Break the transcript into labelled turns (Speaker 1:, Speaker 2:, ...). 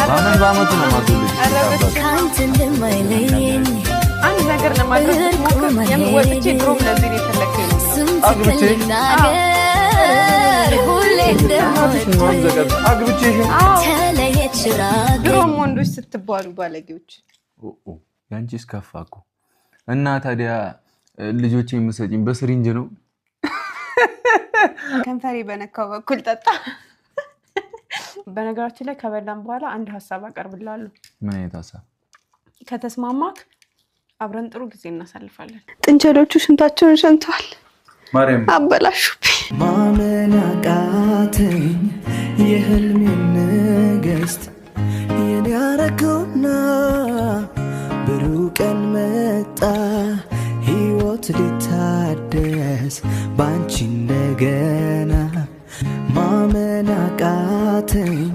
Speaker 1: ባመቱ ነው ማስወልድ
Speaker 2: ካንተ እንደማይለየኝ
Speaker 3: አንድ ነገር ለማድረግ ሞክር የምወጥቼ ድሮም ለዚህ ነው ተለከኝ
Speaker 2: አግብቼ ሁሌ
Speaker 1: አግብቼሽ
Speaker 2: ተለየች ራቅ
Speaker 3: ድሮም ወንዶች ስትባሉ ባለጌዎች
Speaker 1: ያንቺስ ከፋኩ እና ታዲያ ልጆቼ የምሰጪኝ በስሪንጅ ነው
Speaker 3: ከንፈሬ በነካው በኩል ጠጣ በነገራችን ላይ ከበላን በኋላ አንድ ሐሳብ አቀርብላለሁ
Speaker 1: ምን አይነት ሐሳብ
Speaker 3: ከተስማማክ አብረን ጥሩ ጊዜ እናሳልፋለን
Speaker 4: ጥንቸሎቹ ሽንታቸውን ሸንተዋል
Speaker 1: ማርያም
Speaker 4: አበላሹብኝ
Speaker 5: ማመን አቃተኝ የህልሜን ንግሥት የኔ ያረገውና ብሩህ ቀን መጣ ሕይወት ሊታደስ ባንቺ እንደገና ማመን አቃተኝ